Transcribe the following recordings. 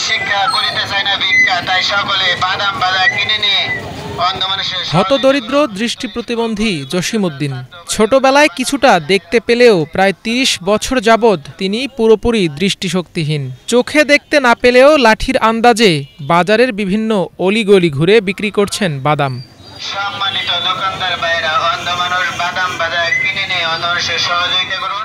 শিক্ষা করিতে চায় না ভিক্ষা, তাই সকলে বাদাম বাজা কিনে নিয়ে হতদরিদ্র দৃষ্টি প্রতিবন্ধী জসিমউদ্দিন ছোটবেলায় কিছুটা দেখতে পেলেও প্রায় ৩০ বছর যাবৎ তিনি পুরোপুরি দৃষ্টিশক্তিহীন। চোখে দেখতে না পেলেও লাঠির আন্দাজে বাজারের বিভিন্ন অলিগলি ঘুরে বিক্রি করছেন বাদাম। সম্মানিত দোকানদার ভাইরা, অন্ধ মানুষ বাদাম বাজার কিনে নিয়ে অনর্ষে সহযোগিতা করুন।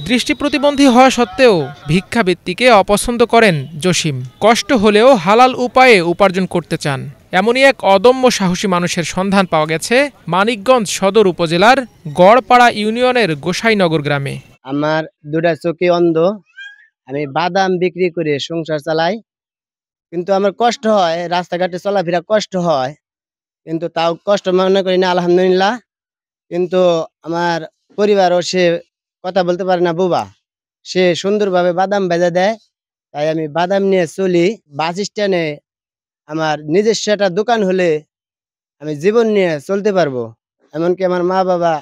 দৃষ্টি প্রতিবন্ধী হওয়া সত্ত্বেও ভিক্ষাবৃত্তিকে অপছন্দ করেন জসিম। কষ্ট হলেও হালাল উপায়ে উপার্জন করতে চান। এমনই এক অদম্য সাহসী মানুষের সন্ধান পাওয়া গেছে মানিকগঞ্জ সদর উপজেলার গড়পাড়া ইউনিয়নের গোসাইনগর গ্রামে। আমার দুটা চোখে অন্ধ, আমি বাদাম বিক্রি করে সংসার চালাই। কিন্তু আমার কষ্ট হয়, রাস্তাঘাটে চলাফেরা কষ্ট হয়, কিন্তু তাও কষ্ট মনে করি না, আলহামদুলিল্লাহ। কিন্তু আমার পরিবারও সে কথা বলতে পারে না, বুবা, সে সুন্দরভাবে বাদাম ভেজা দেয়, তাই আমি বাদাম নিয়ে চলি। বাস স্ট্যান্ডে আমার নিজস্ব একটা দোকান হলে আমি জীবন নিয়ে চলতে পারবো, এমনকি আমার মা বাবা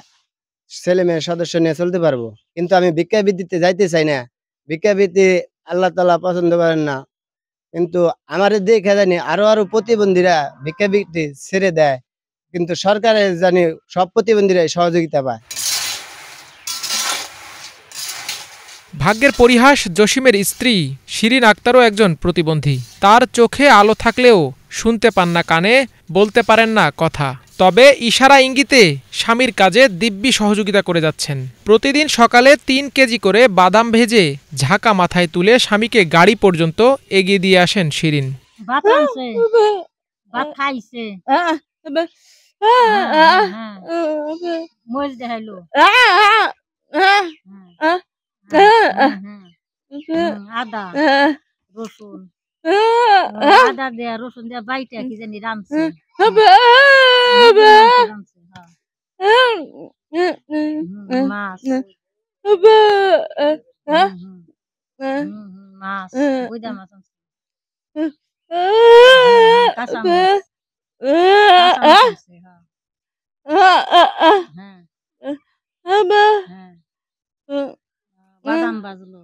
ছেলে মেয়ের সদস্য নিয়ে চলতে পারবো। কিন্তু আমি ভিক্ষাবৃত্তিতে যাইতে চাই না, ভিক্ষাবৃত্তি আল্লাহ তাআলা পছন্দ করেন না। কিন্তু আমার দেখে জানি আরো প্রতিবন্ধীরা ভিক্ষাবৃত্তি ছেড়ে দেয়, কিন্তু সরকারের জানি সব প্রতিবন্ধীরাই সহযোগিতা পায়। ভাগ্যের পরিহাস, জসিমের স্ত্রী শিরিন আক্তারও একজন প্রতিবন্ধী। তার চোখে আলো থাকলেও শুনতে পান না কানে, বলতে পারেন না কথা। তবে ইশারা ইঙ্গিতে স্বামীর কাজে দিব্যি সহযোগিতা করে যাচ্ছেন। প্রতিদিন সকালে ৩ কেজি করে বাদাম ভেজে ঝাঁকা মাথায় তুলে স্বামীকে গাড়ি পর্যন্ত এগিয়ে দিয়ে আসেন শিরিন। আদা রসুন আদা দেয়া রসুন দেয়া বাইটা কি জানি রামছে মাছ মাছ বুইদা মাছ কাঁচা মাছ বাদাম বাজলো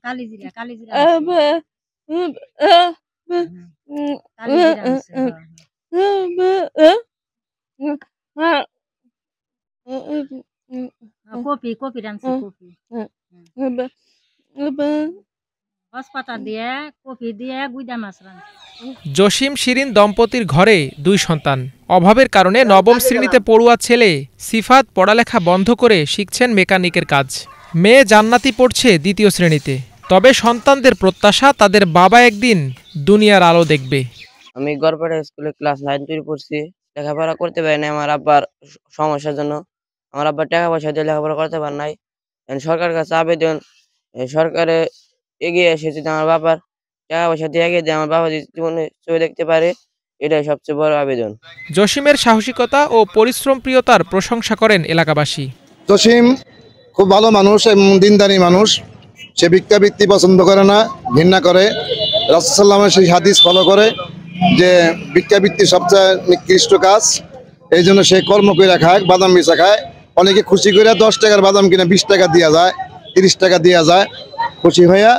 কালিজিরা কপি রানছে কপি পাতা দিয়ে কপি দিয়ে গুইদা মাছ রানছে। জসিম শিরিন দম্পতির ঘরে 2 সন্তান। অভাবের কারণে নবম শ্রেণীতে পড়ুয়া ছেলে সিফাত পড়ালেখা বন্ধ করে শিখছেন মেকানিকের কাজ। মেয়ে জান্নাতি পড়ছে 2য় শ্রেণীতে। তবে সন্তানদের প্রত্যাশা তাদের বাবা একদিন দুনিয়ার আলো দেখবে। আমি গড়পাড়া স্কুলে ক্লাস 9 পড়ছি। লেখাপড়া করতে পারি না আমার আব্বার সমস্যার জন্য। আমার আব্বা টাকা পয়সা দিয়ে লেখাপড়া করতে পারে নাই। সরকারের কাছে আবেদন, সরকারে এগিয়ে এসে যদি আমার বাবার টাকা পয়সা দিয়ে এগিয়ে দিয়ে আমার বাবা জীবনে চলে দেখতে পারে, এটাই সবচেয়ে বড় আবেদন। জসিমের সাহসিকতা ও পরিশ্রম প্রিয়তার প্রশংসা করেন এলাকাবাসী। জসিম খুব ভালো মানুষ এবং দিনদারি মানুষ। সে ভিক্ষাবৃত্তি পছন্দ করে না, ঘৃণা করে। রাসূলুল্লাহ সাল্লাল্লাহু আলাইহি ওয়াসাল্লাম সেই হাদিস ফলো করে যে ভিক্ষাবৃত্তি সবচেয়ে নিকৃষ্ট কাজ। এই জন্য সে কর্ম করে খায়, বাদাম বেচা খায়। অনেকে খুশি করে 10 টাকার বাদাম কিনে 20 টাকা দেওয়া যায়, 30 টাকা দেওয়া যায়। খুশি হইয়া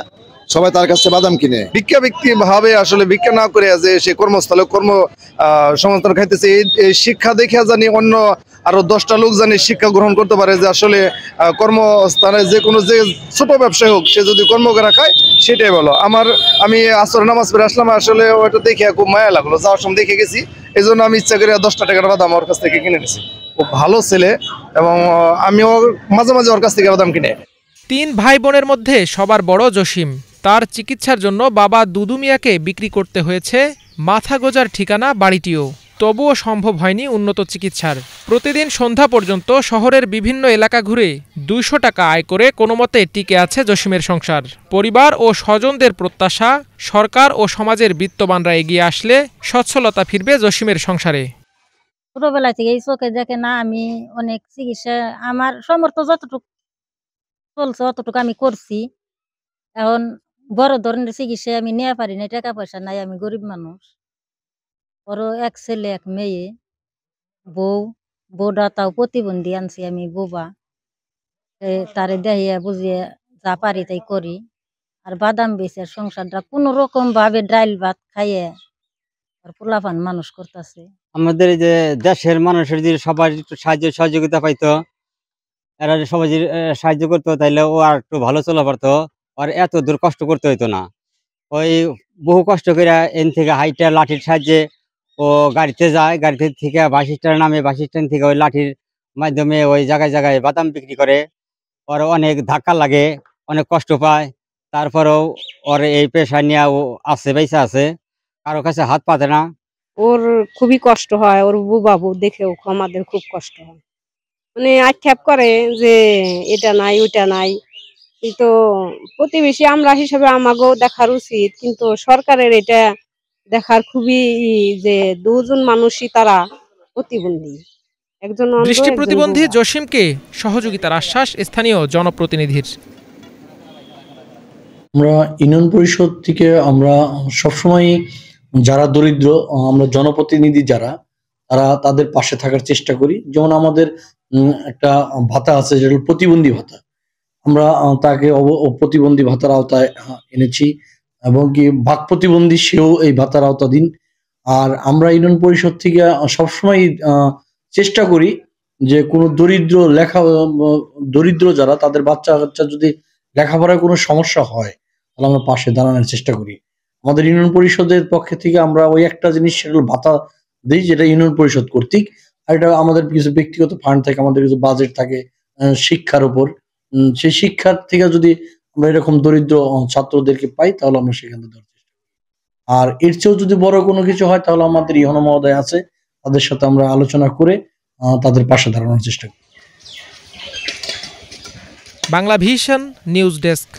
সবাই তার কাছে বাদাম কিনে। ভিক্ষাবৃত্তি ভাবে আসলে ভিক্ষা না করে যে সে কর্মস্থলে কর্ম সংস্থান খাইতেছে, এই শিক্ষা দেখে জানি অন্য আরো 10টা লোক জানি শিক্ষা গ্রহণ করতে পারে যে আসলে কর্মস্থানে যে কোনো যে ছোট ব্যবসায় হোক, সে যদি কর্ম করে খায় সেটাই ভালো। আমি আসর নামাজ পড়ে আসলাম, আসলে ওটা দেখে খুব মায়া লাগলো। যাওয়ার সময় দেখে গেছি, এই জন্য আমি ইচ্ছা করে 10টা টাকার বাদাম ওর কাছ থেকে কিনে নিয়েছি। খুব ভালো ছেলে এবং আমিও মাঝে মাঝে ওর কাছ থেকে বাদাম কিনে। 3 ভাই বোনের মধ্যে সবার বড় জসিম। তার চিকিৎসার জন্য বাবা দুদু মিয়াকে বিক্রি করতে হয়েছে মাথা গোজার ঠিকানা বাড়িটিও। তবুও সম্ভব হয়নি উন্নত চিকিৎসার। প্রতিদিন সন্ধ্যা পর্যন্ত শহরের বিভিন্ন এলাকা ঘুরে 200 টাকা আয় করে কোনোমতে টিকে আছে জসিমের সংসার। পরিবার ও স্বজনদের প্রত্যাশা, সরকার ও সমাজের বিত্তবানরা এগিয়ে আসলে সচ্ছলতা ফিরবে জসিমের সংসারে। ছোটবেলা থেকে এই চোখে দেখে না, আমি অনেক চিকিৎসা আমার সামর্থ্য যতটুকু চলছে অতটুকু আমি করছি। এখন বড় ধরনের চিকিৎসা আমি নিয়ে পারি না, টাকা পয়সা নাই, আমি গরিব মানুষ। ওরও 1 ছেলে 1 মেয়ে, বউ। বউটা তাও প্রতিবন্ধী আনছি আমি বোবা। তারে দেখিয়া বুঝিয়ে যা পারি তাই করি। আর বাদাম বেচে সংসারটা কোনো রকম ভাবে ডাইল ভাত খাইয়ে আর পোলাপান মানুষ করতেছে। আমাদের এই যে দেশের মানুষের যদি সবার একটু সাহায্য সহযোগিতা পাইতো, এরা যদি সবাই যদি সাহায্য করতো, তাইলে ও আর একটু ভালো চলা পারতো। আর এত দূর কষ্ট করতে হইতো না। ওই বহু কষ্ট করে এন থেকে হাইটা লাঠির সাহায্যে ও গাড়িতে যায়, গাড়িতে থেকে বাস স্ট্যান্ডে নামে, বাস স্ট্যান্ড থেকে ওই লাঠির মাধ্যমে ওই জায়গায় জায়গায় বাদাম বিক্রি করে। ওর অনেক ধাক্কা লাগে, অনেক কষ্ট পায়, তারপরেও ওর এই পেশা নিয়ে ও আছে, পয়সা আছে, কারো কাছে হাত পাতে না। ওর খুবই কষ্ট হয়, ওর বাবু দেখেও আমাদের খুব কষ্ট হয়। মানে আক্ষেপ করে যে এটা নাই ওইটা নাই, কিন্তু প্রতিবেশী আমরা হিসেবে আমাকেও দেখার উচিত, কিন্তু সরকারের এটা দেখার খুবই যে দুজন মানুষই তারা প্রতিবন্ধী, একজন অন্ধ দৃষ্টি একজন প্রতিবন্ধী বোবা। জসিমকে সহযোগিতার আশ্বাস স্থানীয় জনপ্রতিনিধির। আমরা ইউনিয়ন পরিষদ থেকে আমরা সবসময় যারা দরিদ্র, আমরা জনপ্রতিনিধি যারা, তারা তাদের পাশে থাকার চেষ্টা করি। যেমন আমাদের একটা ভাতা আছে, যেটা হলো প্রতিবন্ধী ভাতা। আমরা তাকে প্রতিবন্ধী ভাতার আওতায় এনেছি, এবং কি বাক প্রতিবন্ধী সেও এই ভাতার আওতাধীন। আর আমরা ইউনিয়ন পরিষদ থেকে সবসময় চেষ্টা করি যে কোনো দরিদ্র যারা, তাদের বাচ্চা কাচ্চা যদি লেখাপড়ায় কোনো সমস্যা হয়, তাহলে আমরা পাশে দাঁড়ানোর চেষ্টা করি। আমাদের ইউনিয়ন পরিষদের পক্ষে থেকে আমরা ওই একটা জিনিস, সেটা ভাতা দিই, যেটা ইউনিয়ন পরিষদ কর্তৃক। আর এটা আমাদের কিছু ব্যক্তিগত ফান্ড থাকে, আমাদের কিছু বাজেট থাকে শিক্ষার উপর। সেই শিক্ষার থেকে যদি আমরা এরকম দরিদ্র ছাত্রদেরকে পাই, তাহলে আমরা সেখান থেকে দেওয়ার চেষ্টা করি। আর এর চেয়েও যদি বড় কোনো কিছু হয়, তাহলে আমাদের ইহন মহোদয় আছে, তাদের সাথে আমরা আলোচনা করে তাদের পাশে দাঁড়ানোর চেষ্টা করি। Bangla vision news desk.